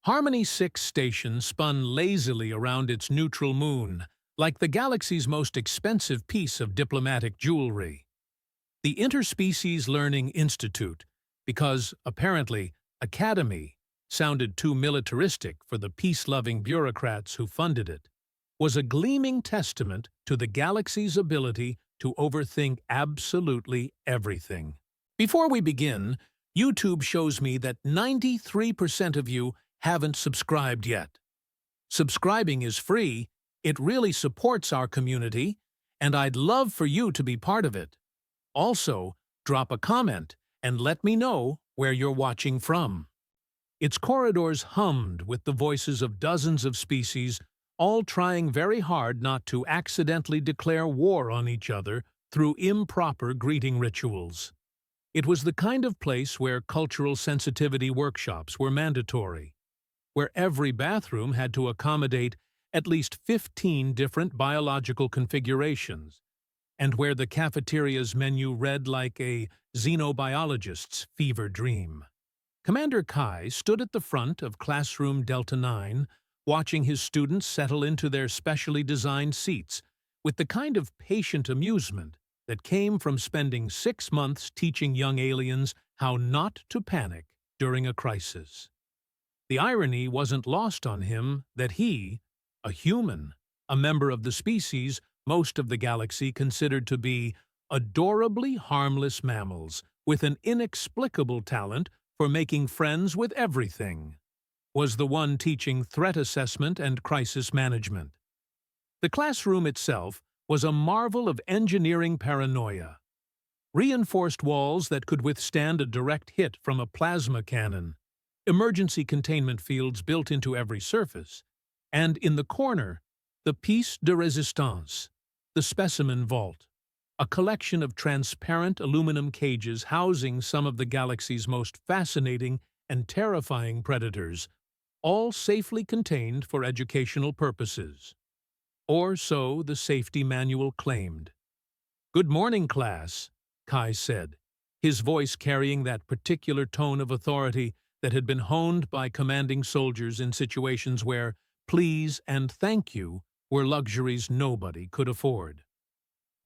Harmony 6 station spun lazily around its neutral moon, like the galaxy's most expensive piece of diplomatic jewelry. The Interspecies Learning Institute, because, apparently, Academy sounded too militaristic for the peace-loving bureaucrats who funded it, was a gleaming testament to the galaxy's ability to overthink absolutely everything. Before we begin, YouTube shows me that 93% of you haven't subscribed yet. Subscribing is free, it really supports our community, and I'd love for you to be part of it. Also, drop a comment and let me know where you're watching from. Its corridors hummed with the voices of dozens of species, all trying very hard not to accidentally declare war on each other through improper greeting rituals. It was the kind of place where cultural sensitivity workshops were mandatory, where every bathroom had to accommodate at least 15 different biological configurations, and where the cafeteria's menu read like a xenobiologist's fever dream. Commander Kai stood at the front of Classroom Delta 9, watching his students settle into their specially designed seats with the kind of patient amusement that came from spending 6 months teaching young aliens how not to panic during a crisis. The irony wasn't lost on him that he, a human, a member of the species most of the galaxy considered to be adorably harmless mammals with an inexplicable talent for making friends with everything, was the one teaching threat assessment and crisis management. The classroom itself was a marvel of engineering paranoia. Reinforced walls that could withstand a direct hit from a plasma cannon, emergency containment fields built into every surface, and in the corner, the pièce de résistance, the specimen vault, a collection of transparent aluminum cages housing some of the galaxy's most fascinating and terrifying predators, all safely contained for educational purposes. Or so the safety manual claimed. "Good morning, class," Kai said, his voice carrying that particular tone of authority that had been honed by commanding soldiers in situations where please and thank you were luxuries nobody could afford.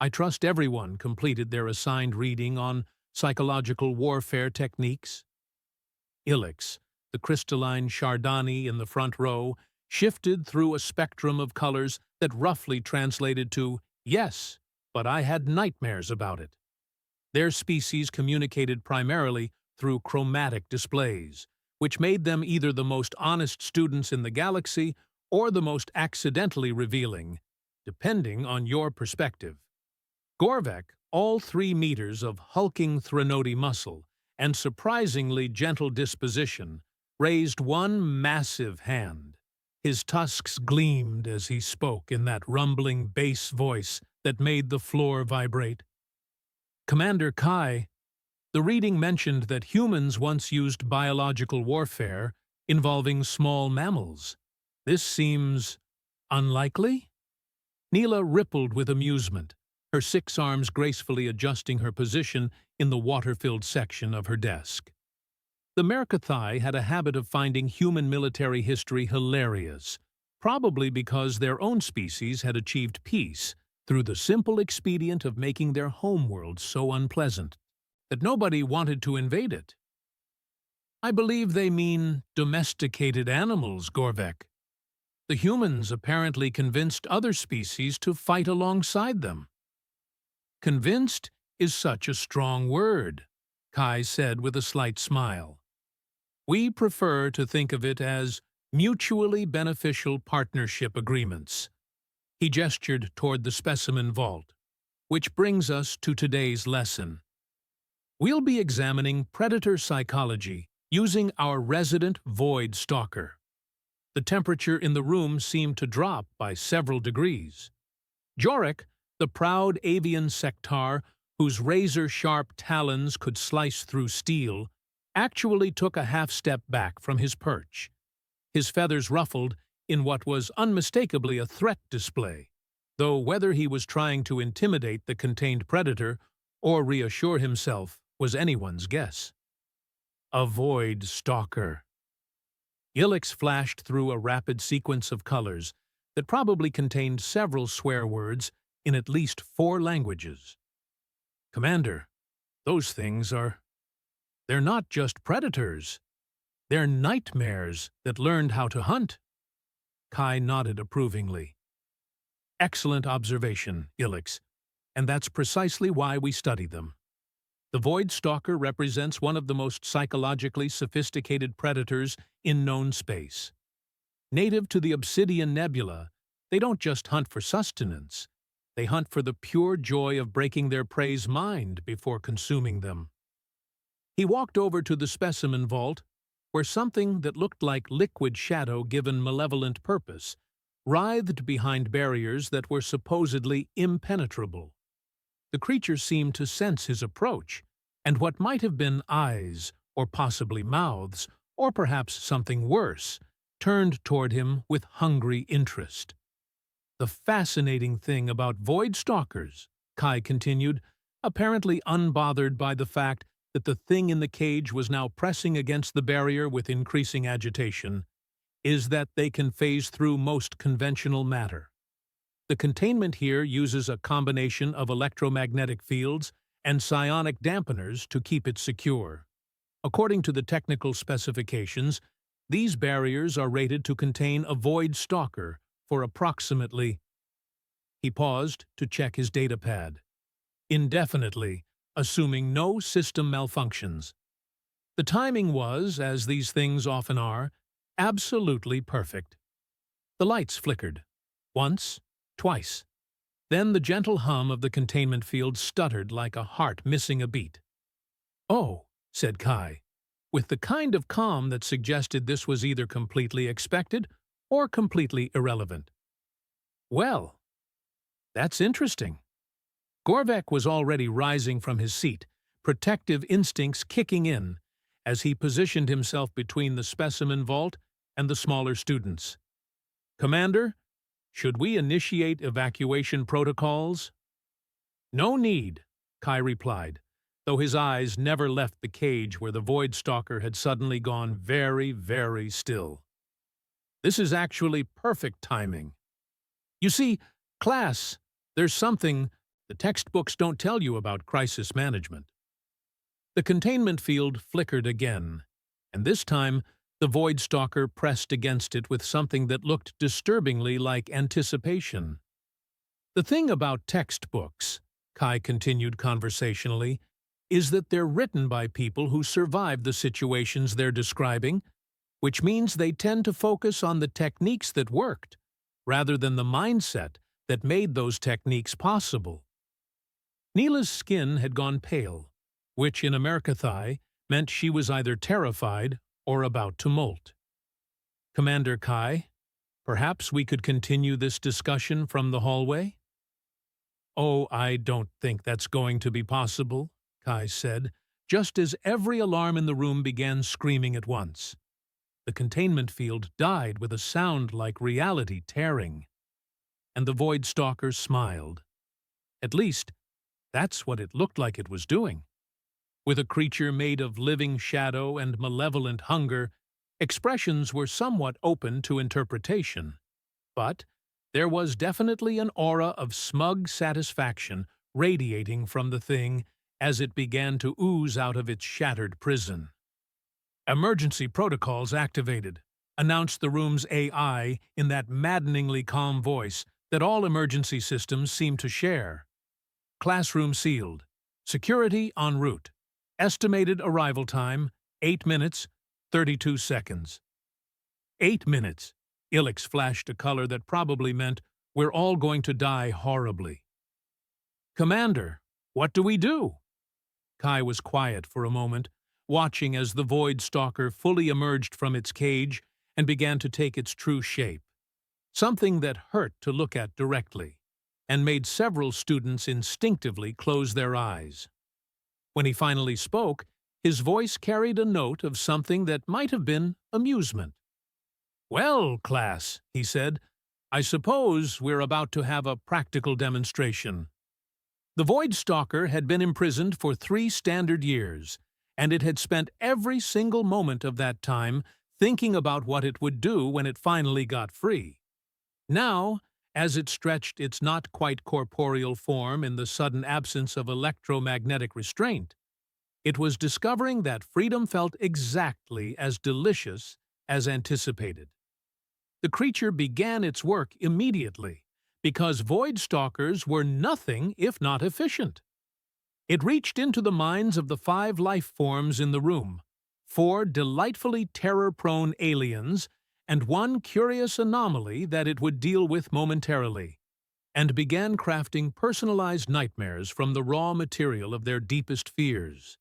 I trust everyone completed their assigned reading on psychological warfare techniques. Ilex, the crystalline Chardani in the front row, shifted through a spectrum of colors that roughly translated to, "Yes, but I had nightmares about it." Their species communicated primarily through chromatic displays, which made them either the most honest students in the galaxy or the most accidentally revealing, depending on your perspective. Gorvek, all 3 meters of hulking Threnody muscle and surprisingly gentle disposition, raised one massive hand. His tusks gleamed as he spoke in that rumbling bass voice that made the floor vibrate. "Commander Kai, the reading mentioned that humans once used biological warfare involving small mammals. This seems unlikely?" Neela rippled with amusement, her 6 arms gracefully adjusting her position in the water-filled section of her desk. The Mercathai had a habit of finding human military history hilarious, probably because their own species had achieved peace through the simple expedient of making their homeworld so unpleasant that nobody wanted to invade it. "I believe they mean domesticated animals, Gorvek. The humans apparently convinced other species to fight alongside them." "Convinced is such a strong word," Kai said with a slight smile. "We prefer to think of it as mutually beneficial partnership agreements." He gestured toward the specimen vault, which brings us to today's lesson. We'll be examining predator psychology using our resident void stalker. The temperature in the room seemed to drop by several degrees. Jorek, the proud avian sectar whose razor-sharp talons could slice through steel, actually took a half-step back from his perch, his feathers ruffled in what was unmistakably a threat display, though whether he was trying to intimidate the contained predator or reassure himself was anyone's guess. A void stalker. Ilix flashed through a rapid sequence of colors that probably contained several swear words in at least 4 languages. Commander, those things they're not just predators. They're nightmares that learned how to hunt. Kai nodded approvingly. Excellent observation, Ilix, and that's precisely why we study them. The Void Stalker represents one of the most psychologically sophisticated predators in known space. Native to the Obsidian Nebula, they don't just hunt for sustenance. They hunt for the pure joy of breaking their prey's mind before consuming them. He walked over to the specimen vault, where something that looked like liquid shadow given malevolent purpose writhed behind barriers that were supposedly impenetrable. The creature seemed to sense his approach, and what might have been eyes, or possibly mouths, or perhaps something worse, turned toward him with hungry interest. The fascinating thing about Void Stalkers, Kai continued, apparently unbothered by the fact that the thing in the cage was now pressing against the barrier with increasing agitation, is that they can phase through most conventional matter. The containment here uses a combination of electromagnetic fields and psionic dampeners to keep it secure. According to the technical specifications, these barriers are rated to contain a Void Stalker for approximately— He paused to check his datapad. Indefinitely, assuming no system malfunctions. The timing was, as these things often are, absolutely perfect. The lights flickered. Once, twice. Then the gentle hum of the containment field stuttered like a heart missing a beat. "Oh," said Kai, with the kind of calm that suggested this was either completely expected or completely irrelevant. "Well, that's interesting." Gorvek was already rising from his seat, protective instincts kicking in, as he positioned himself between the specimen vault and the smaller students. "Commander, should we initiate evacuation protocols?" "No need," Kai replied, though his eyes never left the cage where the Void Stalker had suddenly gone very, very still. "This is actually perfect timing. You see, class, there's something the textbooks don't tell you about crisis management." The containment field flickered again, and this time the Void Stalker pressed against it with something that looked disturbingly like anticipation. "The thing about textbooks," Kai continued conversationally, "is that they're written by people who survived the situations they're describing, which means they tend to focus on the techniques that worked, rather than the mindset that made those techniques possible." Neela's skin had gone pale, which in Americathai meant she was either terrified or about to molt. "Commander Kai, perhaps we could continue this discussion from the hallway?" "Oh, I don't think that's going to be possible," Kai said, just as every alarm in the room began screaming at once. The containment field died with a sound like reality tearing. And the Void Stalker smiled. At least, that's what it looked like it was doing. With a creature made of living shadow and malevolent hunger, expressions were somewhat open to interpretation. But there was definitely an aura of smug satisfaction radiating from the thing as it began to ooze out of its shattered prison. "Emergency protocols activated," announced the room's AI in that maddeningly calm voice that all emergency systems seem to share. "Classroom sealed. Security en route. Estimated arrival time, 8 minutes, 32 seconds. 8 minutes. Ilix flashed a color that probably meant we're all going to die horribly. "Commander, what do we do?" Kai was quiet for a moment, watching as the Void Stalker fully emerged from its cage and began to take its true shape. Something that hurt to look at directly, and made several students instinctively close their eyes. When he finally spoke, his voice carried a note of something that might have been amusement. "Well, class," he said, "I suppose we're about to have a practical demonstration." The Void Stalker had been imprisoned for 3 standard years, and it had spent every single moment of that time thinking about what it would do when it finally got free. Now, as it stretched its not-quite-corporeal form in the sudden absence of electromagnetic restraint, it was discovering that freedom felt exactly as delicious as anticipated. The creature began its work immediately, because void stalkers were nothing if not efficient. It reached into the minds of the 5 life forms in the room, 4 delightfully terror-prone aliens, and 1 curious anomaly that it would deal with momentarily, and began crafting personalized nightmares from the raw material of their deepest fears.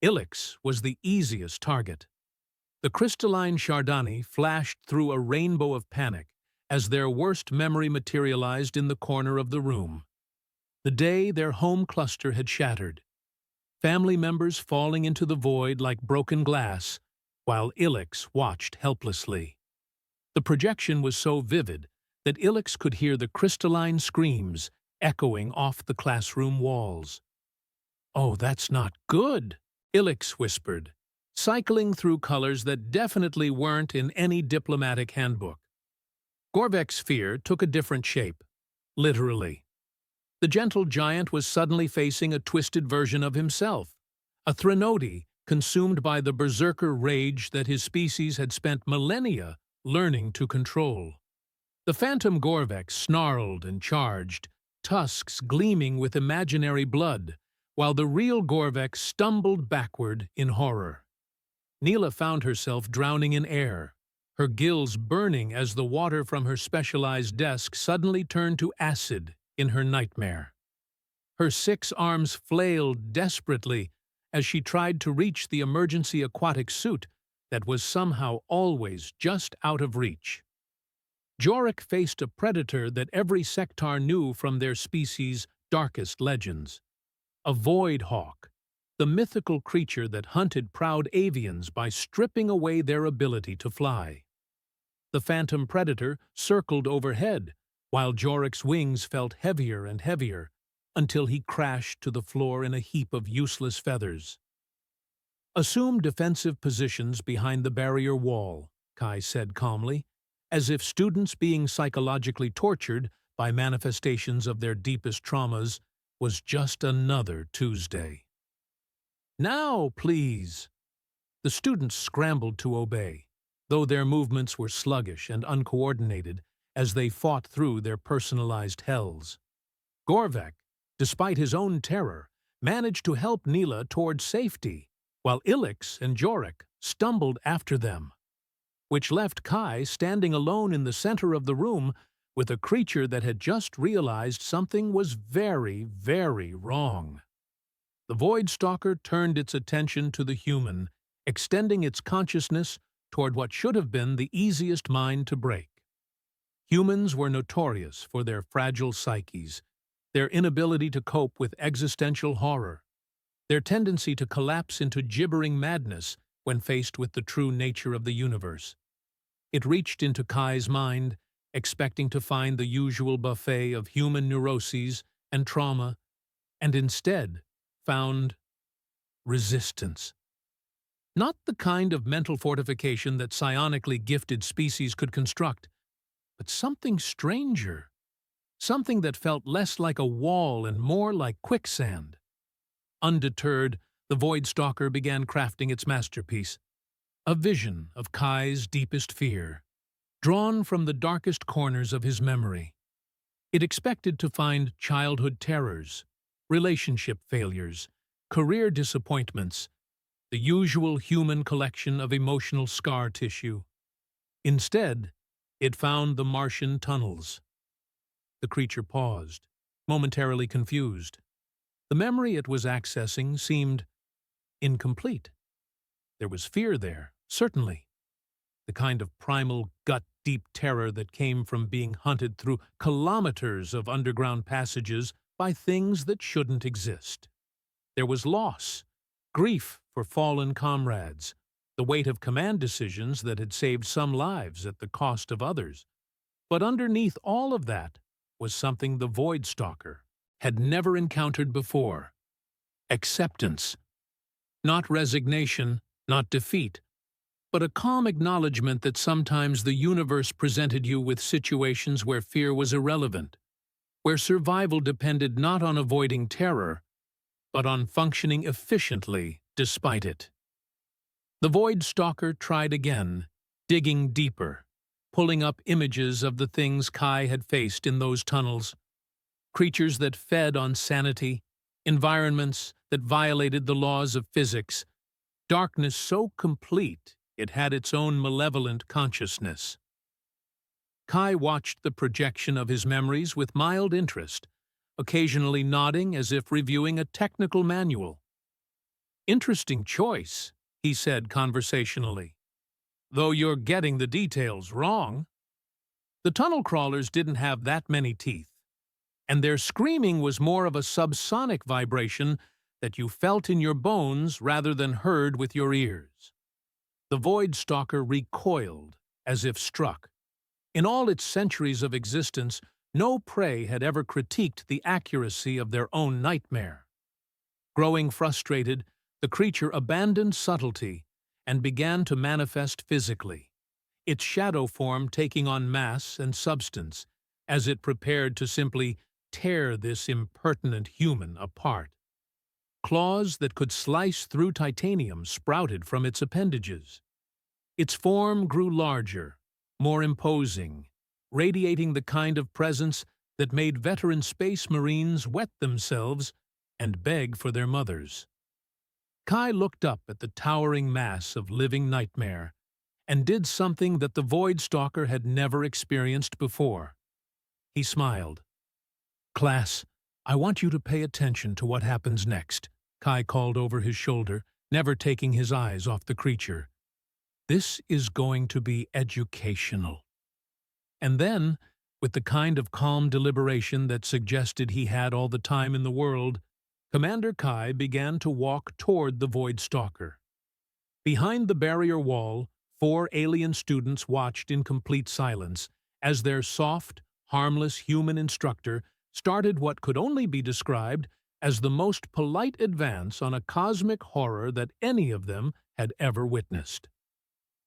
Ilex was the easiest target. The crystalline Chardani flashed through a rainbow of panic as their worst memory materialized in the corner of the room. The day their home cluster had shattered, family members falling into the void like broken glass, while Ilex watched helplessly. The projection was so vivid that Ilex could hear the crystalline screams echoing off the classroom walls. "Oh, that's not good," Ilex whispered, cycling through colors that definitely weren't in any diplomatic handbook. Gorvek's fear took a different shape, literally. The gentle giant was suddenly facing a twisted version of himself, a Threnody consumed by the berserker rage that his species had spent millennia learning to control. The phantom Gorvek snarled and charged, tusks gleaming with imaginary blood, while the real Gorvek stumbled backward in horror. Neela found herself drowning in air, her gills burning as the water from her specialized desk suddenly turned to acid in her nightmare. Her 6 arms flailed desperately as she tried to reach the emergency aquatic suit that was somehow always just out of reach. Jorik faced a predator that every sectar knew from their species' darkest legends. A void hawk, the mythical creature that hunted proud avians by stripping away their ability to fly. The phantom predator circled overhead, while Jorik's wings felt heavier and heavier, until he crashed to the floor in a heap of useless feathers. "Assume defensive positions behind the barrier wall," Kai said calmly, as if students being psychologically tortured by manifestations of their deepest traumas was just another Tuesday. "Now, please!" The students scrambled to obey, though their movements were sluggish and uncoordinated as they fought through their personalized hells. Gorvek, despite his own terror, managed to help Neela toward safety, while Ilex and Jorik stumbled after them, which left Kai standing alone in the center of the room with a creature that had just realized something was very, very wrong. The Void Stalker turned its attention to the human, extending its consciousness toward what should have been the easiest mind to break. Humans were notorious for their fragile psyches, their inability to cope with existential horror, their tendency to collapse into gibbering madness when faced with the true nature of the universe. It reached into Kai's mind, expecting to find the usual buffet of human neuroses and trauma, and instead found resistance. Not the kind of mental fortification that psionically gifted species could construct, but something stranger, something that felt less like a wall and more like quicksand. Undeterred, the Void Stalker began crafting its masterpiece, a vision of Kai's deepest fear, drawn from the darkest corners of his memory. It expected to find childhood terrors, relationship failures, career disappointments, the usual human collection of emotional scar tissue. Instead, it found the Martian tunnels. The creature paused, momentarily confused. The memory it was accessing seemed incomplete. There was fear there, certainly. The kind of primal, gut-deep terror that came from being hunted through kilometers of underground passages by things that shouldn't exist. There was loss, grief for fallen comrades, the weight of command decisions that had saved some lives at the cost of others. But underneath all of that was something the Void Stalker had never encountered before: acceptance. Not resignation, not defeat, but a calm acknowledgement that sometimes the universe presented you with situations where fear was irrelevant, where survival depended not on avoiding terror, but on functioning efficiently despite it. The Void Stalker tried again, digging deeper, pulling up images of the things Kai had faced in those tunnels. Creatures that fed on sanity, environments that violated the laws of physics, darkness so complete it had its own malevolent consciousness. Kai watched the projection of his memories with mild interest, occasionally nodding as if reviewing a technical manual. "Interesting choice," he said conversationally, "though you're getting the details wrong." The tunnel crawlers didn't have that many teeth, and their screaming was more of a subsonic vibration that you felt in your bones rather than heard with your ears. The Void Stalker recoiled, as if struck. In all its centuries of existence, no prey had ever critiqued the accuracy of their own nightmare. Growing frustrated, the creature abandoned subtlety and began to manifest physically, its shadow form taking on mass and substance as it prepared to simply tear this impertinent human apart. Claws that could slice through titanium sprouted from its appendages. Its form grew larger, more imposing, radiating the kind of presence that made veteran space marines wet themselves and beg for their mothers. Kai looked up at the towering mass of living nightmare and did something that the Void Stalker had never experienced before. He smiled. "Class, I want you to pay attention to what happens next," Kai called over his shoulder, never taking his eyes off the creature. "This is going to be educational." And then, with the kind of calm deliberation that suggested he had all the time in the world, Commander Kai began to walk toward the Void Stalker. Behind the barrier wall, 4 alien students watched in complete silence as their soft, harmless human instructor started what could only be described as the most polite advance on a cosmic horror that any of them had ever witnessed.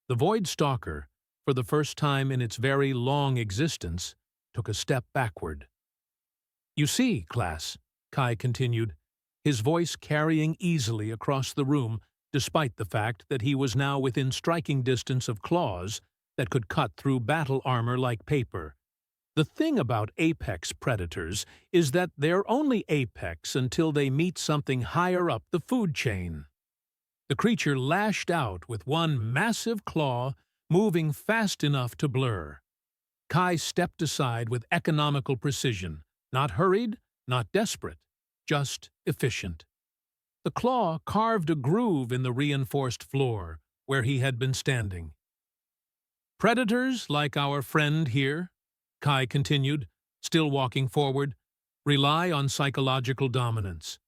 The Void Stalker, for the first time in its very long existence, took a step backward. "You see, class," Kai continued, his voice carrying easily across the room despite the fact that he was now within striking distance of claws that could cut through battle armor like paper. "The thing about apex predators is that they're only apex until they meet something higher up the food chain." The creature lashed out with one massive claw, moving fast enough to blur. Kai stepped aside with economical precision, not hurried, not desperate, just efficient. The claw carved a groove in the reinforced floor where he had been standing. "Predators like our friend here," Kai continued, still walking forward, "rely on psychological dominance.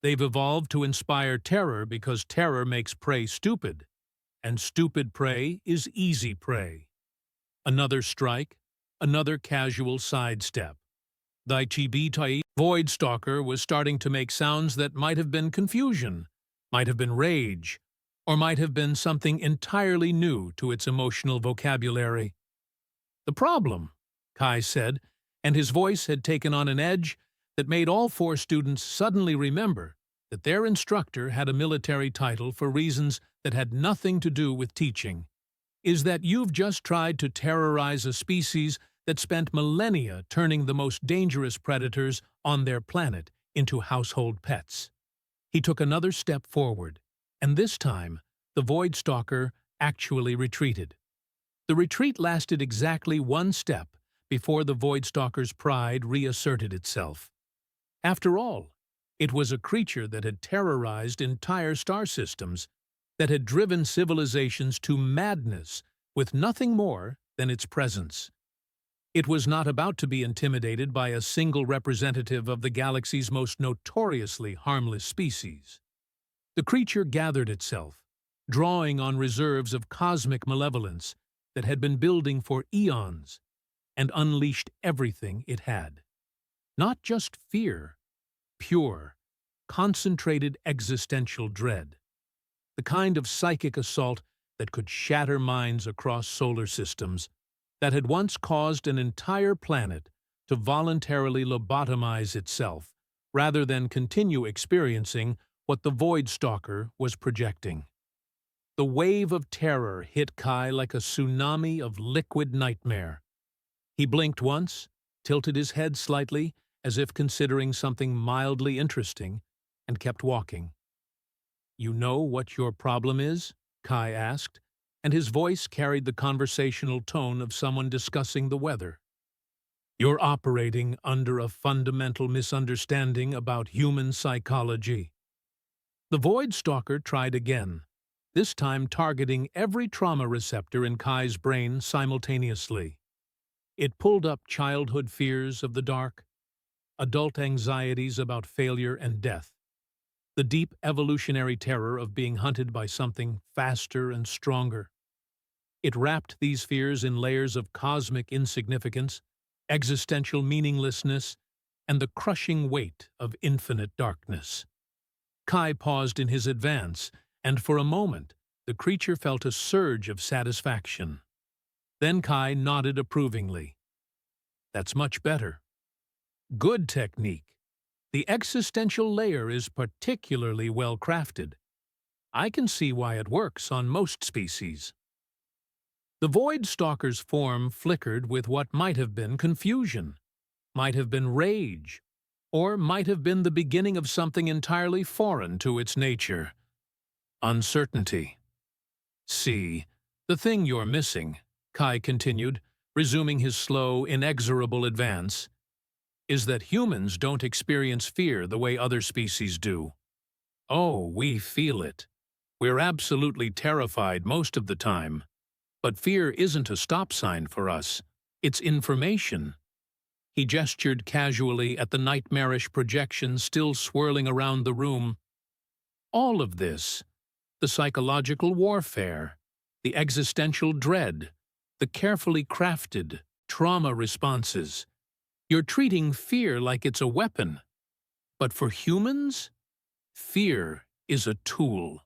They've evolved to inspire terror because terror makes prey stupid, and stupid prey is easy prey. Another strike, another casual sidestep. The Chibitai Void Stalker was starting to make sounds that might have been confusion, might have been rage, or might have been something entirely new to its emotional vocabulary. "The problem," Kai said, and his voice had taken on an edge that made all 4 students suddenly remember that their instructor had a military title for reasons that had nothing to do with teaching, "is that you've just tried to terrorize a species that spent millennia turning the most dangerous predators on their planet into household pets." He took another step forward, and this time the Void Stalker actually retreated. The retreat lasted exactly 1 step before the Void Stalker's pride reasserted itself. After all, it was a creature that had terrorized entire star systems, that had driven civilizations to madness with nothing more than its presence. It was not about to be intimidated by a single representative of the galaxy's most notoriously harmless species. The creature gathered itself, drawing on reserves of cosmic malevolence that had been building for eons, and unleashed everything it had. Not just fear, pure, concentrated existential dread. The kind of psychic assault that could shatter minds across solar systems, that had once caused an entire planet to voluntarily lobotomize itself rather than continue experiencing what the Void Stalker was projecting. The wave of terror hit Kai like a tsunami of liquid nightmare. He blinked once, tilted his head slightly, as if considering something mildly interesting, and kept walking. "You know what your problem is?" Kai asked, and his voice carried the conversational tone of someone discussing the weather. "You're operating under a fundamental misunderstanding about human psychology." The Void Stalker tried again, this time targeting every trauma receptor in Kai's brain simultaneously. It pulled up childhood fears of the dark, adult anxieties about failure and death, the deep evolutionary terror of being hunted by something faster and stronger. It wrapped these fears in layers of cosmic insignificance, existential meaninglessness, and the crushing weight of infinite darkness. Kai paused in his advance, and for a moment the creature felt a surge of satisfaction. Then Kai nodded approvingly. "That's much better. Good technique. The existential layer is particularly well crafted. I can see why it works on most species." The Void Stalker's form flickered with what might have been confusion, might have been rage, or might have been the beginning of something entirely foreign to its nature. Uncertainty. "See, the thing you're missing," Kai continued, resuming his slow, inexorable advance, "is that humans don't experience fear the way other species do. Oh, we feel it. We're absolutely terrified most of the time. But fear isn't a stop sign for us. It's information." He gestured casually at the nightmarish projection still swirling around the room. "All of this, the psychological warfare, the existential dread, the carefully crafted trauma responses. You're treating fear like it's a weapon. But for humans, fear is a tool."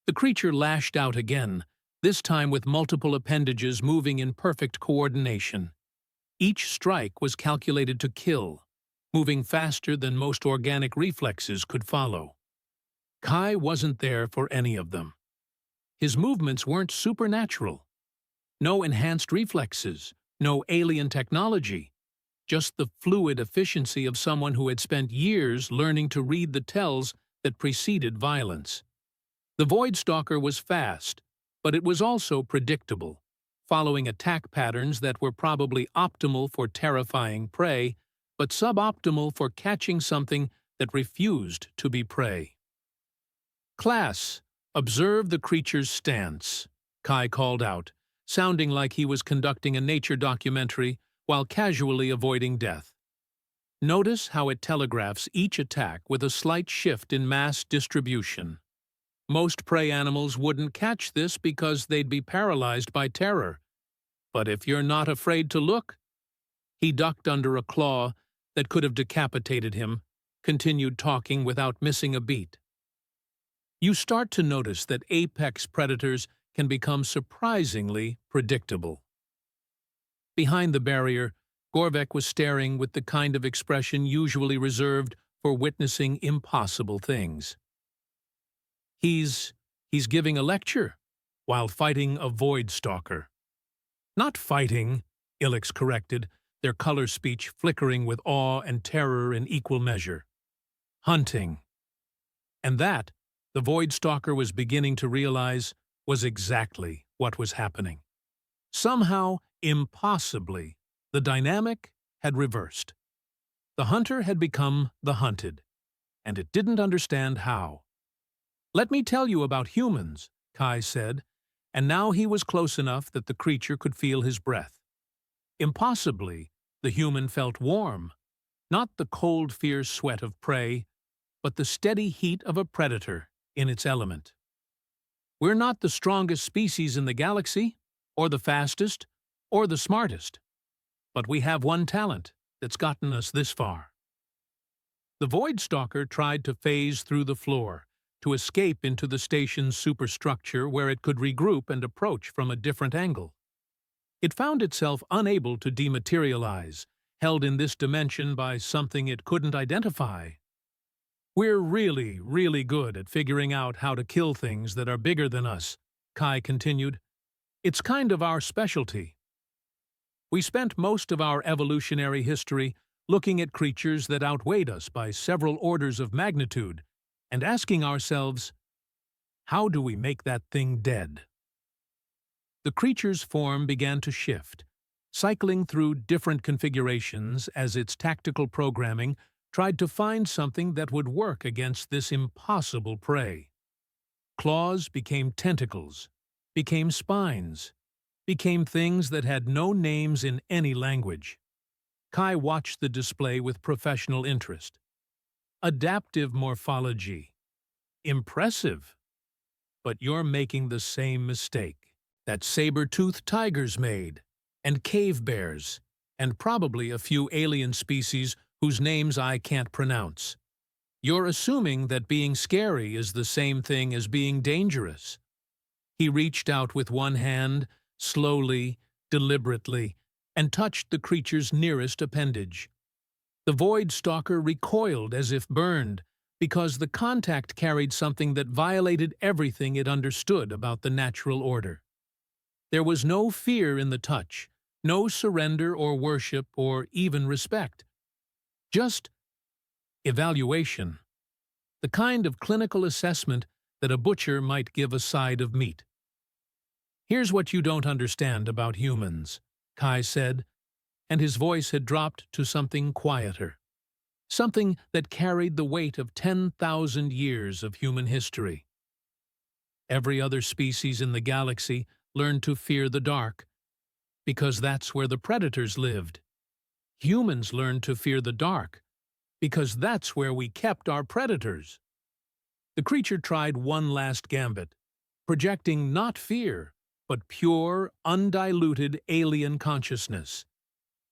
The creature lashed out again, this time with multiple appendages moving in perfect coordination. Each strike was calculated to kill, moving faster than most organic reflexes could follow. Kai wasn't there for any of them. His movements weren't supernatural. No enhanced reflexes, no alien technology, just the fluid efficiency of someone who had spent years learning to read the tells that preceded violence. The Void Stalker was fast, but it was also predictable, following attack patterns that were probably optimal for terrifying prey, but suboptimal for catching something that refused to be prey. "Class, observe the creature's stance," Kai called out, sounding like he was conducting a nature documentary while casually avoiding death. "Notice how it telegraphs each attack with a slight shift in mass distribution. Most prey animals wouldn't catch this because they'd be paralyzed by terror. But if you're not afraid to look—" He ducked under a claw that could have decapitated him, continued talking without missing a beat. "You start to notice that apex predators can become surprisingly predictable." Behind the barrier, Gorvek was staring with the kind of expression usually reserved for witnessing impossible things. He's giving a lecture while fighting a Void Stalker." "Not fighting," Ilix corrected, their color speech flickering with awe and terror in equal measure. "Hunting." And that, the Void Stalker was beginning to realize, was exactly what was happening. Somehow, impossibly, the dynamic had reversed. The hunter had become the hunted, and it didn't understand how. "Let me tell you about humans," Kai said, and now he was close enough that the creature could feel his breath. Impossibly, the human felt warm, not the cold, fierce sweat of prey, but the steady heat of a predator in its element. "We're not the strongest species in the galaxy, or the fastest, or the smartest, but we have one talent that's gotten us this far." The Void Stalker tried to phase through the floor, to escape into the station's superstructure where it could regroup and approach from a different angle. It found itself unable to dematerialize, held in this dimension by something it couldn't identify. "We're really, really good at figuring out how to kill things that are bigger than us," Kai continued. "It's kind of our specialty. We spent most of our evolutionary history looking at creatures that outweighed us by several orders of magnitude and asking ourselves, how do we make that thing dead?" The creature's form began to shift, cycling through different configurations as its tactical programming tried to find something that would work against this impossible prey. Claws became tentacles, became spines, became things that had no names in any language. Kai watched the display with professional interest. Adaptive morphology. Impressive. But you're making the same mistake that saber-toothed tigers made, and cave bears, and probably a few alien species whose names I can't pronounce. You're assuming that being scary is the same thing as being dangerous. He reached out with one hand, slowly, deliberately, and touched the creature's nearest appendage. The void stalker recoiled as if burned, because the contact carried something that violated everything it understood about the natural order. There was no fear in the touch, no surrender or worship or even respect. Just evaluation, the kind of clinical assessment that a butcher might give a side of meat. "Here's what you don't understand about humans," Kai said, and his voice had dropped to something quieter, something that carried the weight of 10,000 years of human history. Every other species in the galaxy learned to fear the dark, because that's where the predators lived. Humans learned to fear the dark, because that's where we kept our predators. The creature tried one last gambit, projecting not fear, but pure, undiluted alien consciousness.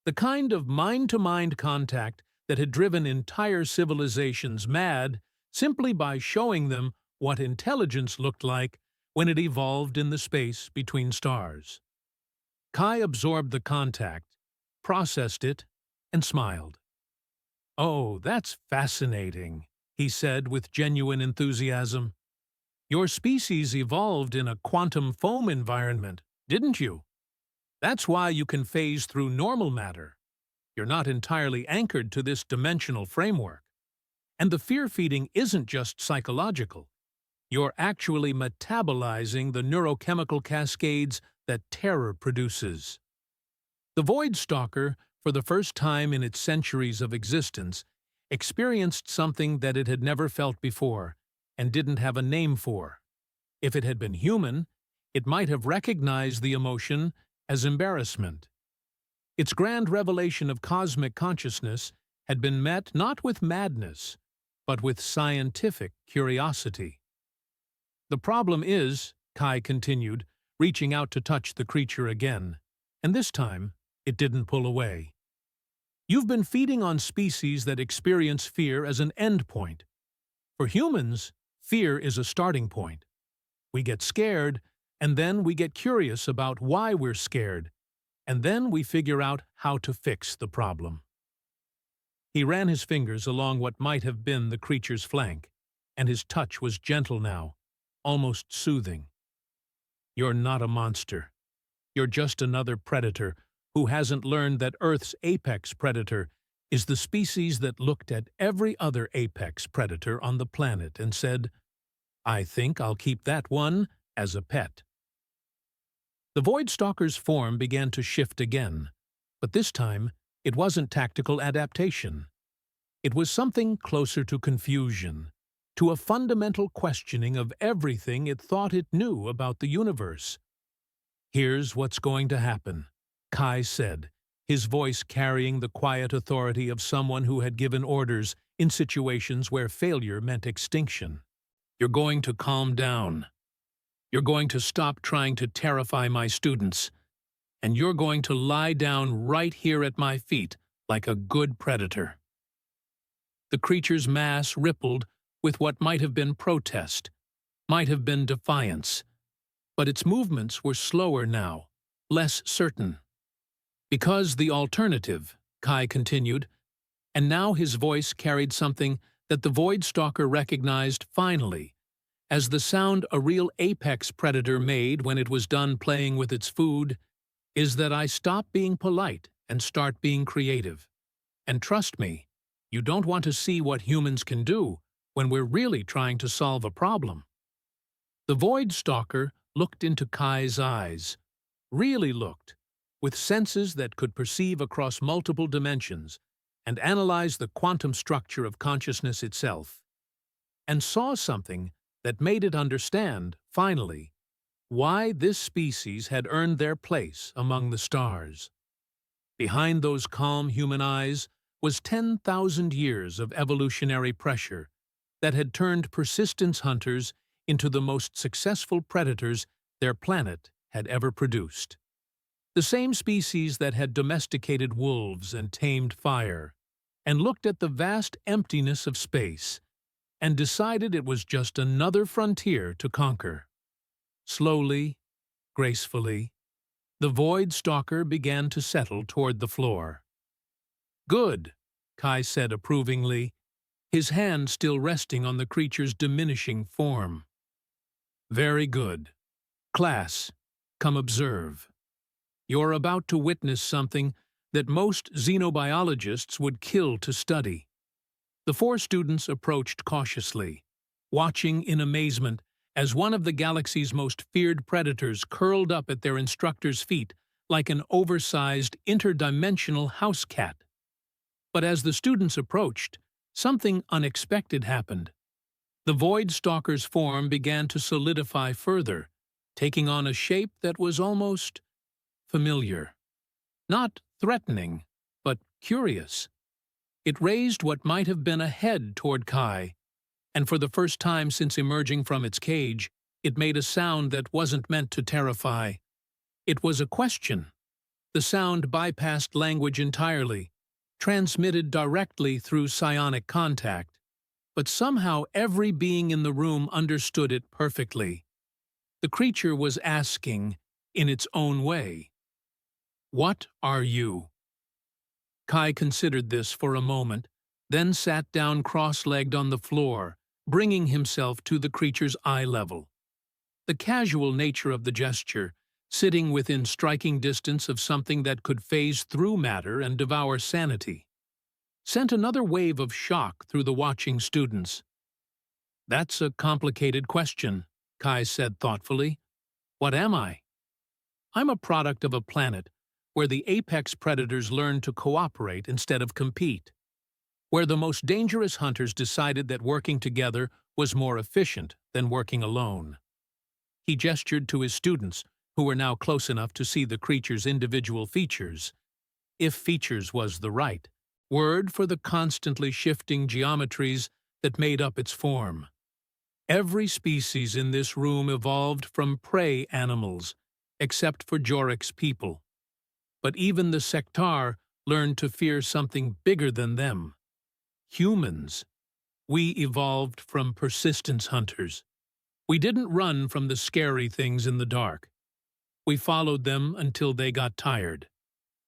The kind of mind-to-mind contact that had driven entire civilizations mad simply by showing them what intelligence looked like when it evolved in the space between stars. Kai absorbed the contact, processed it, and smiled. "Oh, that's fascinating," he said with genuine enthusiasm. "Your species evolved in a quantum foam environment, didn't you? That's why you can phase through normal matter. You're not entirely anchored to this dimensional framework. And the fear-feeding isn't just psychological. You're actually metabolizing the neurochemical cascades that terror produces." The Void Stalker, for the first time in its centuries of existence, experienced something that it had never felt before and didn't have a name for. If it had been human, it might have recognized the emotion as embarrassment. Its grand revelation of cosmic consciousness had been met not with madness, but with scientific curiosity. "The problem is," Kai continued, reaching out to touch the creature again, and this time it didn't pull away. "You've been feeding on species that experience fear as an end point. For humans, fear is a starting point. We get scared, and then we get curious about why we're scared, and then we figure out how to fix the problem." He ran his fingers along what might have been the creature's flank, and his touch was gentle now, almost soothing. "You're not a monster. You're just another predator who hasn't learned that Earth's apex predator is the species that looked at every other apex predator on the planet and said, 'I think I'll keep that one as a pet.'" The Void Stalker's form began to shift again, but this time it wasn't tactical adaptation. It was something closer to confusion, to a fundamental questioning of everything it thought it knew about the universe. "Here's what's going to happen," Kai said, his voice carrying the quiet authority of someone who had given orders in situations where failure meant extinction. "You're going to calm down. You're going to stop trying to terrify my students, and you're going to lie down right here at my feet like a good predator." The creature's mass rippled with what might have been protest, might have been defiance. But its movements were slower now, less certain. Because the alternative, Kai continued, and now his voice carried something that the Void Stalker recognized finally, as the sound a real apex predator made when it was done playing with its food, is that I stop being polite and start being creative. And trust me, you don't want to see what humans can do when we're really trying to solve a problem. The Void Stalker looked into Kai's eyes, really looked, with senses that could perceive across multiple dimensions and analyze the quantum structure of consciousness itself, and saw something that made it understand, finally, why this species had earned their place among the stars. Behind those calm human eyes was 10,000 years of evolutionary pressure that had turned persistence hunters into the most successful predators their planet had ever produced. The same species that had domesticated wolves and tamed fire, and looked at the vast emptiness of space, and decided it was just another frontier to conquer. Slowly, gracefully, the Void Stalker began to settle toward the floor. "Good," Kai said approvingly, his hand still resting on the creature's diminishing form. "Very good. Class, come observe. You're about to witness something that most xenobiologists would kill to study." The four students approached cautiously, watching in amazement as one of the galaxy's most feared predators curled up at their instructor's feet like an oversized interdimensional house cat. But as the students approached, something unexpected happened. The Void Stalker's form began to solidify further, taking on a shape that was almost familiar. Not threatening, but curious. It raised what might have been a head toward Kai, and for the first time since emerging from its cage, it made a sound that wasn't meant to terrify. It was a question. The sound bypassed language entirely, transmitted directly through psionic contact, but somehow every being in the room understood it perfectly. The creature was asking, in its own way, "What are you?" Kai considered this for a moment, then sat down cross-legged on the floor, bringing himself to the creature's eye level. The casual nature of the gesture, sitting within striking distance of something that could phase through matter and devour sanity, sent another wave of shock through the watching students. "That's a complicated question," Kai said thoughtfully. "What am I?" "I'm a product of a planet where the apex predators learned to cooperate instead of compete, where the most dangerous hunters decided that working together was more efficient than working alone." He gestured to his students, who were now close enough to see the creature's individual features, if features was the right word for the constantly shifting geometries that made up its form. Every species in this room evolved from prey animals, except for Jorik's people. But even the sectar learned to fear something bigger than them. Humans. We evolved from persistence hunters. We didn't run from the scary things in the dark. We followed them until they got tired,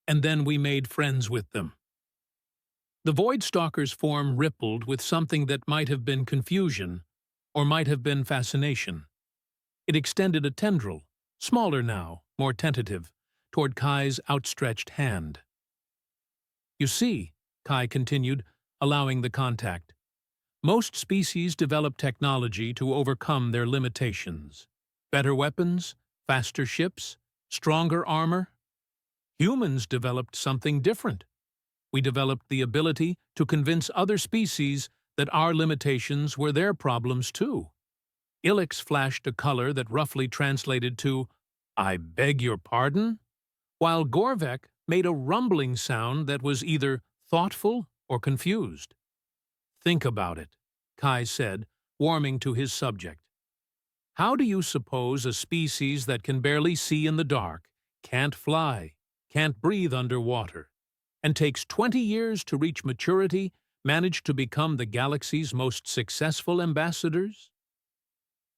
and then we made friends with them. The Void Stalker's form rippled with something that might have been confusion, or might have been fascination. It extended a tendril, smaller now, more tentative, toward Kai's outstretched hand. "You see," Kai continued, allowing the contact, "most species develop technology to overcome their limitations. Better weapons, faster ships, stronger armor. Humans developed something different. We developed the ability to convince other species that our limitations were their problems too." Ilix flashed a color that roughly translated to, "I beg your pardon?" while Gorvek made a rumbling sound that was either thoughtful or confused. "Think about it," Kai said, warming to his subject. "How do you suppose a species that can barely see in the dark, can't fly, can't breathe underwater, and takes 20 years to reach maturity managed to become the galaxy's most successful ambassadors?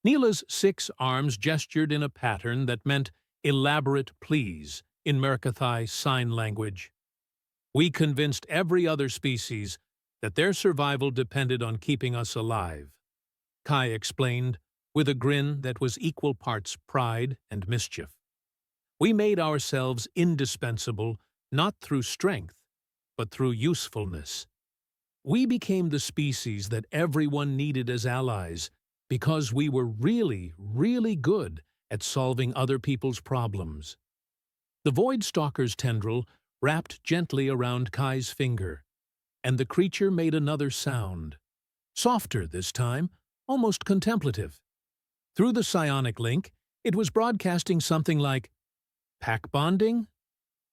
Neela's 6 arms gestured in a pattern that meant elaborate please in Merkathai sign language. We convinced every other species that their survival depended on keeping us alive, Kai explained, with a grin that was equal parts pride and mischief. We made ourselves indispensable not through strength, but through usefulness. We became the species that everyone needed as allies because we were really, really good at solving other people's problems. The Void Stalker's tendril wrapped gently around Kai's finger, and the creature made another sound. Softer this time, almost contemplative. Through the psionic link, it was broadcasting something like, "Pack bonding?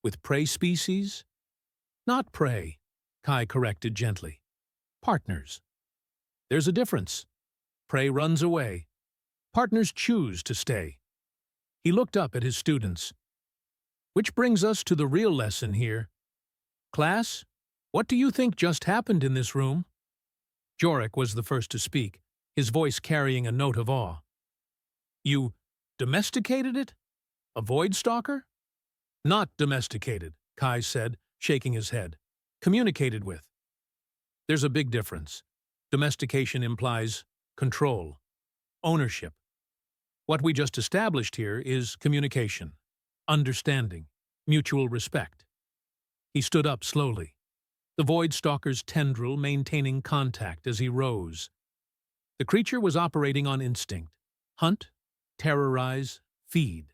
With prey species?" "Not prey," Kai corrected gently. "Partners. There's a difference. Prey runs away. Partners choose to stay." He looked up at his students. "Which brings us to the real lesson here. Class, what do you think just happened in this room?" Jorik was the first to speak, his voice carrying a note of awe. "You domesticated it? A Void Stalker?" "Not domesticated," Kai said, shaking his head. "Communicated with. There's a big difference. Domestication implies control, ownership. What we just established here is communication, understanding, mutual respect." He stood up slowly, the Void Stalker's tendril maintaining contact as he rose. The creature was operating on instinct: hunt, terrorize, feed.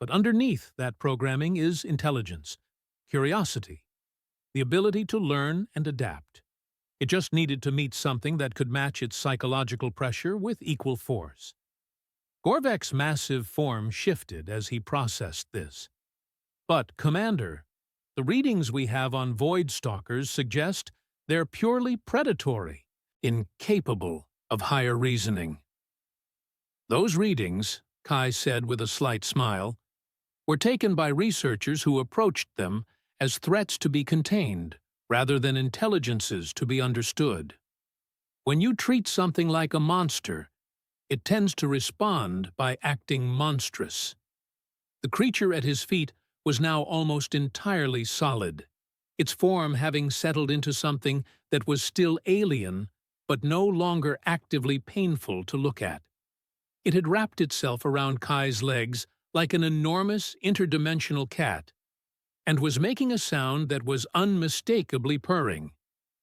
But underneath that programming is intelligence, curiosity, the ability to learn and adapt. It just needed to meet something that could match its psychological pressure with equal force. Gorvek's massive form shifted as he processed this. "But, Commander, the readings we have on Void Stalkers suggest they're purely predatory, incapable of higher reasoning." "Those readings," Kai said with a slight smile, "were taken by researchers who approached them as threats to be contained, rather than intelligences to be understood. When you treat something like a monster, it tends to respond by acting monstrous." The creature at his feet was now almost entirely solid, its form having settled into something that was still alien, but no longer actively painful to look at. It had wrapped itself around Kai's legs like an enormous interdimensional cat, and was making a sound that was unmistakably purring,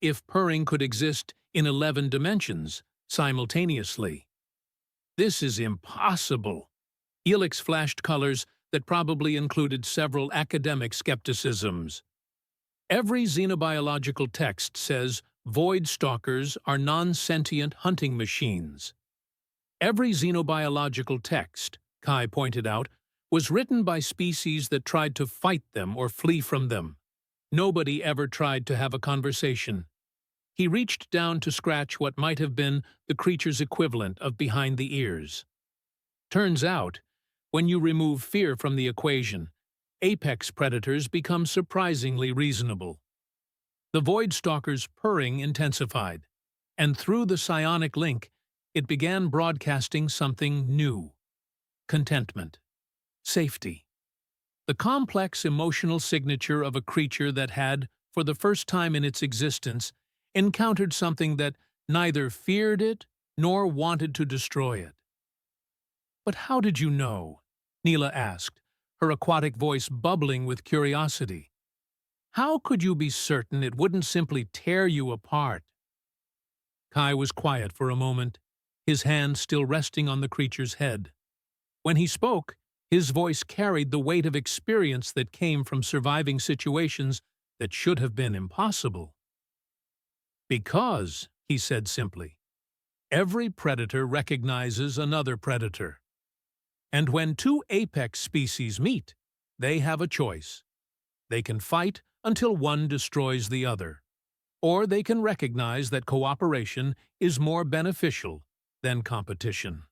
if purring could exist in 11 dimensions simultaneously. "This is impossible." Elix flashed colors that probably included several academic skepticisms. "Every xenobiological text says Void Stalkers are non-sentient hunting machines." Every xenobiological text, Kai pointed out, was written by species that tried to fight them or flee from them. Nobody ever tried to have a conversation. He reached down to scratch what might have been the creature's equivalent of behind the ears. "Turns out, when you remove fear from the equation, apex predators become surprisingly reasonable." The Void Stalker's purring intensified, and through the psionic link, it began broadcasting something new: contentment, safety. The complex emotional signature of a creature that had, for the first time in its existence, encountered something that neither feared it nor wanted to destroy it. "But how did you know?" Neela asked, her aquatic voice bubbling with curiosity. "How could you be certain it wouldn't simply tear you apart?" Kai was quiet for a moment, his hand still resting on the creature's head. When he spoke, his voice carried the weight of experience that came from surviving situations that should have been impossible. "Because," he said simply, "every predator recognizes another predator. And when 2 apex species meet, they have a choice. They can fight until one destroys the other, or they can recognize that cooperation is more beneficial than competition."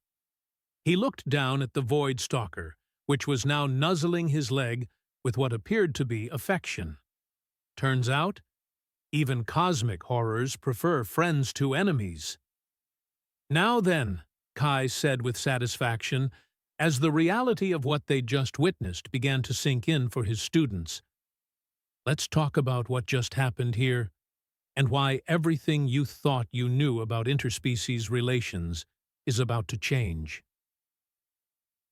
He looked down at the Void Stalker, which was now nuzzling his leg with what appeared to be affection. "Turns out, Even cosmic horrors prefer friends to enemies. Now then, Kai said with satisfaction, as the reality of what they'd just witnessed began to sink in for his students. Let's talk about what just happened here, and why everything you thought you knew about interspecies relations is about to change.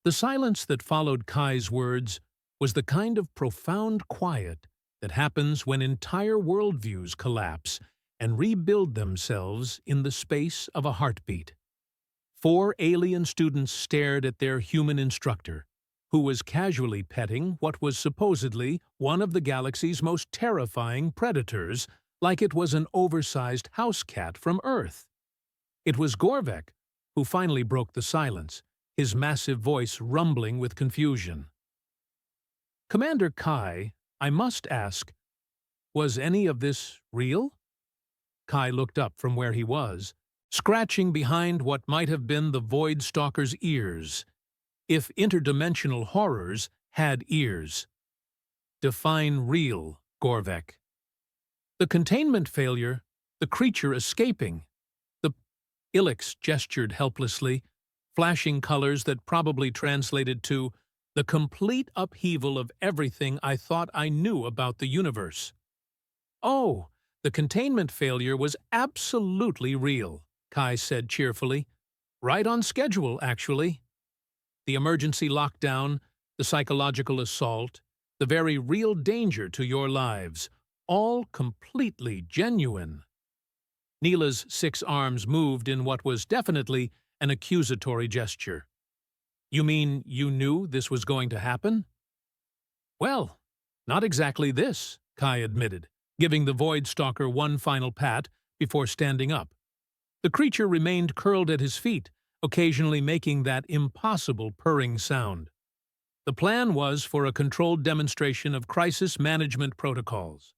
The silence that followed Kai's words was the kind of profound quiet that happens when entire worldviews collapse and rebuild themselves in the space of a heartbeat. 4 alien students stared at their human instructor, who was casually petting what was supposedly one of the galaxy's most terrifying predators, like it was an oversized house cat from Earth. It was Gorvek who finally broke the silence, his massive voice rumbling with confusion. Commander Kai, I must ask, was any of this real? Kai looked up from where he was, scratching behind what might have been the Void Stalker's ears, if interdimensional horrors had ears. Define real, Gorvek. The containment failure, the creature escaping. The Ilix gestured helplessly, flashing colors that probably translated to the complete upheaval of everything I thought I knew about the universe. Oh, the containment failure was absolutely real, Kai said cheerfully. Right on schedule, actually. The emergency lockdown, the psychological assault, the very real danger to your lives, all completely genuine. Neela's 6 arms moved in what was definitely an accusatory gesture. You mean you knew this was going to happen? Well, not exactly this, Kai admitted, giving the Void Stalker one final pat before standing up. The creature remained curled at his feet, occasionally making that impossible purring sound. The plan was for a controlled demonstration of crisis management protocols.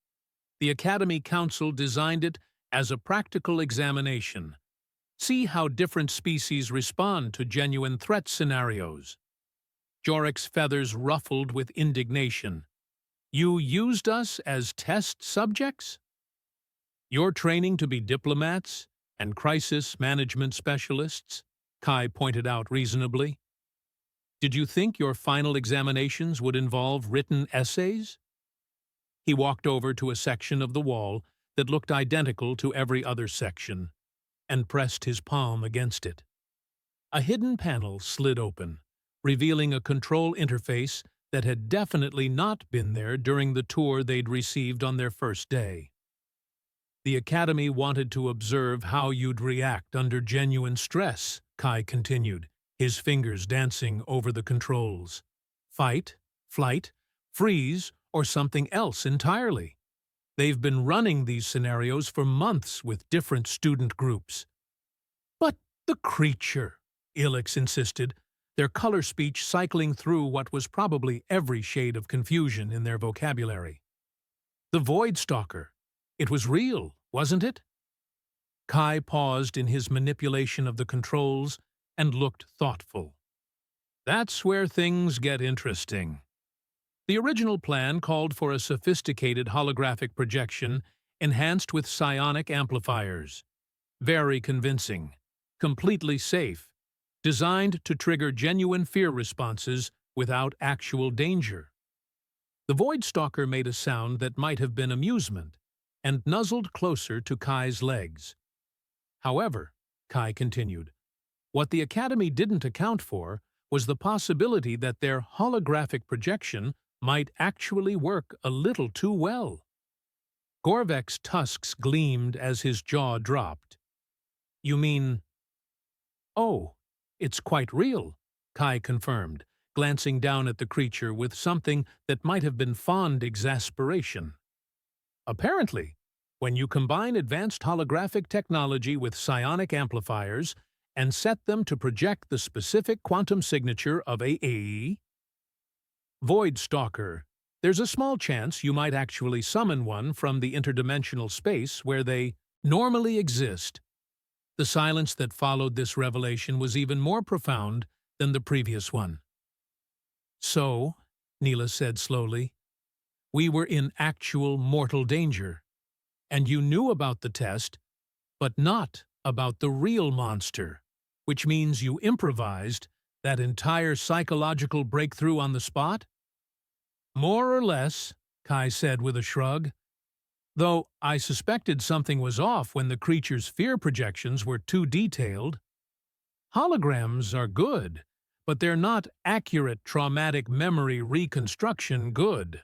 The Academy Council designed it as a practical examination. See how different species respond to genuine threat scenarios. Jorek's feathers ruffled with indignation. You used us as test subjects? You're training to be diplomats and crisis management specialists, Kai pointed out reasonably. Did you think your final examinations would involve written essays? He walked over to a section of the wall that looked identical to every other section, and pressed his palm against it. A hidden panel slid open, revealing a control interface that had definitely not been there during the tour they'd received on their first day. The Academy wanted to observe how you'd react under genuine stress, Kai continued, his fingers dancing over the controls. Fight, flight, freeze, or something else entirely. They've been running these scenarios for months with different student groups. But the creature, Ilix insisted, their color speech cycling through what was probably every shade of confusion in their vocabulary. The Void Stalker. It was real, wasn't it? Kai paused in his manipulation of the controls and looked thoughtful. That's where things get interesting. The original plan called for a sophisticated holographic projection enhanced with psionic amplifiers. Very convincing, completely safe, designed to trigger genuine fear responses without actual danger. The Void Stalker made a sound that might have been amusement and nuzzled closer to Kai's legs. However, Kai continued, what the Academy didn't account for was the possibility that their holographic projection might actually work a little too well. Gorvek's tusks gleamed as his jaw dropped. You mean... Oh, it's quite real, Kai confirmed, glancing down at the creature with something that might have been fond exasperation. Apparently, when you combine advanced holographic technology with psionic amplifiers and set them to project the specific quantum signature of a Void Stalker, there's a small chance you might actually summon one from the interdimensional space where they normally exist. The silence that followed this revelation was even more profound than the previous one. So, Neela said slowly, we were in actual mortal danger. And you knew about the test, but not about the real monster, which means you improvised that entire psychological breakthrough on the spot? More or less, Kai said with a shrug, though I suspected something was off when the creature's fear projections were too detailed. Holograms are good, but they're not accurate traumatic memory reconstruction good.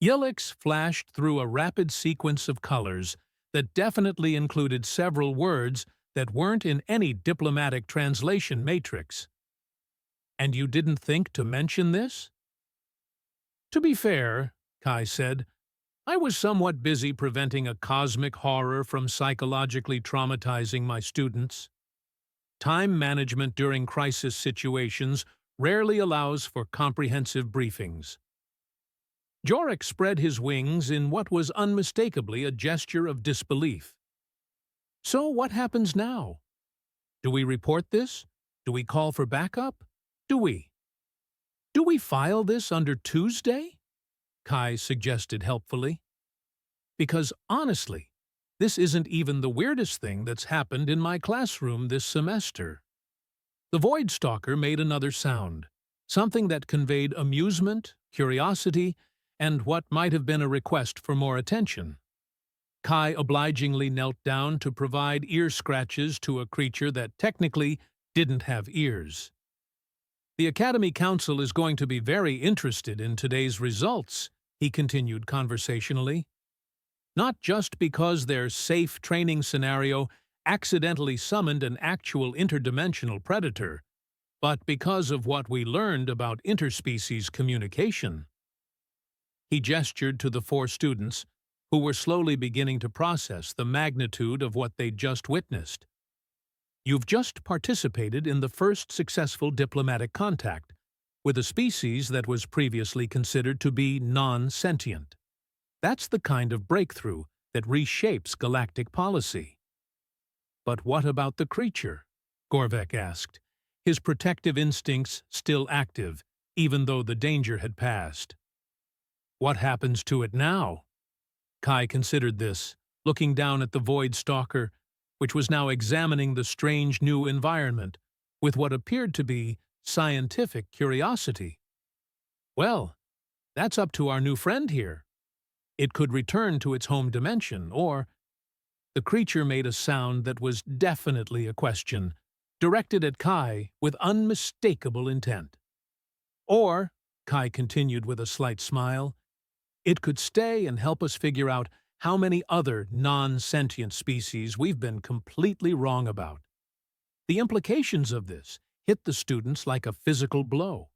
Yelix flashed through a rapid sequence of colors that definitely included several words that weren't in any diplomatic translation matrix. And you didn't think to mention this? To be fair, Kai said, I was somewhat busy preventing a cosmic horror from psychologically traumatizing my students. Time management during crisis situations rarely allows for comprehensive briefings. Jorek spread his wings in what was unmistakably a gesture of disbelief. So what happens now? Do we report this? Do we call for backup? Do we file this under Tuesday? Kai suggested helpfully. Because honestly, this isn't even the weirdest thing that's happened in my classroom this semester. The Void Stalker made another sound, something that conveyed amusement, curiosity, and what might have been a request for more attention. Kai obligingly knelt down to provide ear scratches to a creature that technically didn't have ears. The Academy Council is going to be very interested in today's results, he continued conversationally. Not just because their safe training scenario accidentally summoned an actual interdimensional predator, but because of what we learned about interspecies communication. He gestured to the 4 students, who were slowly beginning to process the magnitude of what they'd just witnessed. You've just participated in the first successful diplomatic contact with a species that was previously considered to be non-sentient. That's the kind of breakthrough that reshapes galactic policy. But what about the creature? Gorvek asked, his protective instincts still active, even though the danger had passed. What happens to it now? Kai considered this, looking down at the Void Stalker, which was now examining the strange new environment with what appeared to be scientific curiosity. Well, that's up to our new friend here. It could return to its home dimension, or... The creature made a sound that was definitely a question, directed at Kai with unmistakable intent. Or, Kai continued with a slight smile, it could stay and help us figure out how many other non-sentient species we've been completely wrong about. The implications of this hit the students like a physical blow.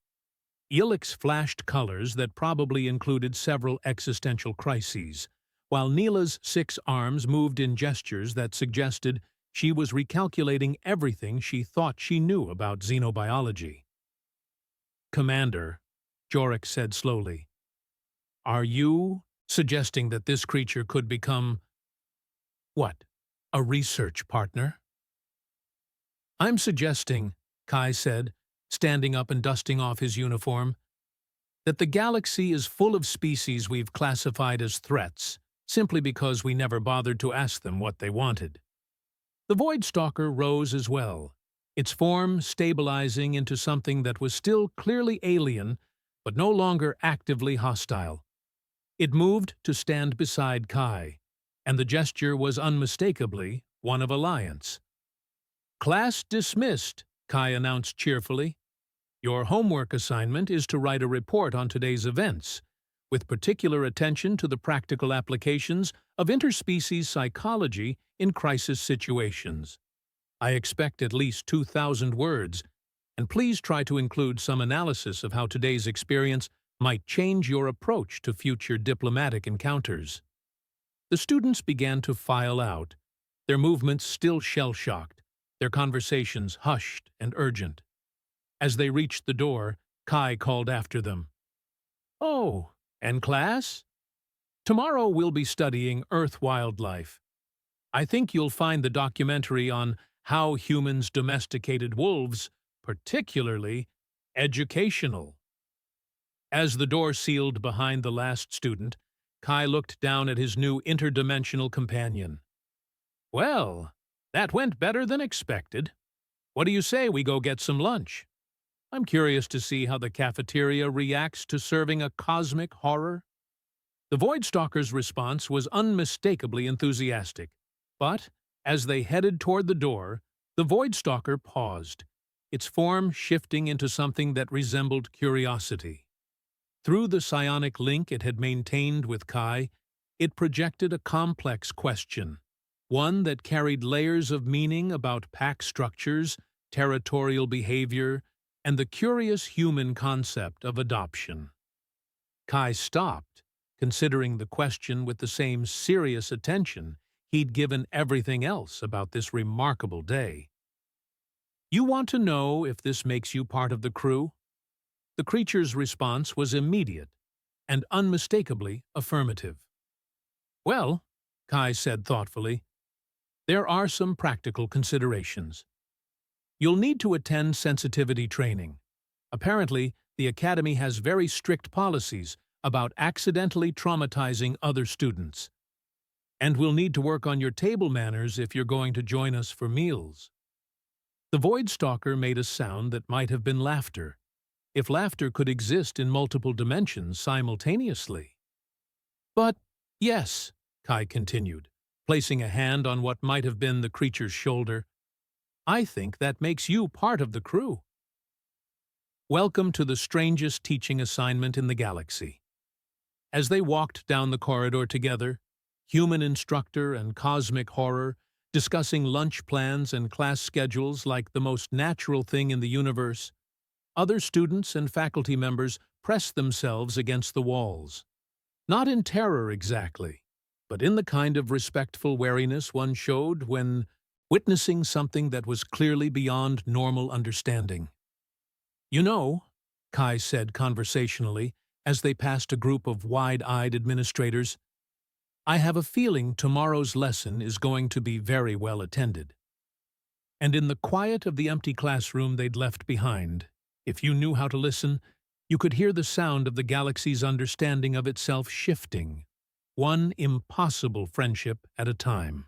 Yelix flashed colors that probably included several existential crises, while Neela's 6 arms moved in gestures that suggested she was recalculating everything she thought she knew about xenobiology. Commander, Jorek said slowly, are you suggesting that this creature could become, what, a research partner? I'm suggesting, Kai said, standing up and dusting off his uniform, that the galaxy is full of species we've classified as threats, simply because we never bothered to ask them what they wanted. The Void Stalker rose as well, its form stabilizing into something that was still clearly alien, but no longer actively hostile. It moved to stand beside Kai, and the gesture was unmistakably one of alliance. Class dismissed, Kai announced cheerfully. Your homework assignment is to write a report on today's events, with particular attention to the practical applications of interspecies psychology in crisis situations. I expect at least 2,000 words, and please try to include some analysis of how today's experience might change your approach to future diplomatic encounters. The students began to file out, their movements still shell-shocked, their conversations hushed and urgent. As they reached the door, Kai called after them. Oh, and class? Tomorrow we'll be studying Earth wildlife. I think you'll find the documentary on how humans domesticated wolves particularly educational. As the door sealed behind the last student, Kai looked down at his new interdimensional companion. Well, that went better than expected. What do you say we go get some lunch? I'm curious to see how the cafeteria reacts to serving a cosmic horror. The Voidstalker's response was unmistakably enthusiastic, but as they headed toward the door, the Voidstalker paused, its form shifting into something that resembled curiosity. Through the psionic link it had maintained with Kai, it projected a complex question, one that carried layers of meaning about pack structures, territorial behavior, and the curious human concept of adoption. Kai stopped, considering the question with the same serious attention he'd given everything else about this remarkable day. You want to know if this makes you part of the crew? The creature's response was immediate and unmistakably affirmative. Well, Kai said thoughtfully, there are some practical considerations. You'll need to attend sensitivity training. Apparently, the Academy has very strict policies about accidentally traumatizing other students. And we'll need to work on your table manners if you're going to join us for meals. The Voidstalker made a sound that might have been laughter, if laughter could exist in multiple dimensions simultaneously. But yes, Kai continued, placing a hand on what might have been the creature's shoulder, I think that makes you part of the crew. Welcome to the strangest teaching assignment in the galaxy. As they walked down the corridor together, human instructor and cosmic horror, discussing lunch plans and class schedules like the most natural thing in the universe, other students and faculty members pressed themselves against the walls. Not in terror exactly, but in the kind of respectful wariness one showed when witnessing something that was clearly beyond normal understanding. You know, Kai said conversationally as they passed a group of wide-eyed administrators, I have a feeling tomorrow's lesson is going to be very well attended. And in the quiet of the empty classroom they'd left behind, if you knew how to listen, you could hear the sound of the galaxy's understanding of itself shifting, one impossible friendship at a time.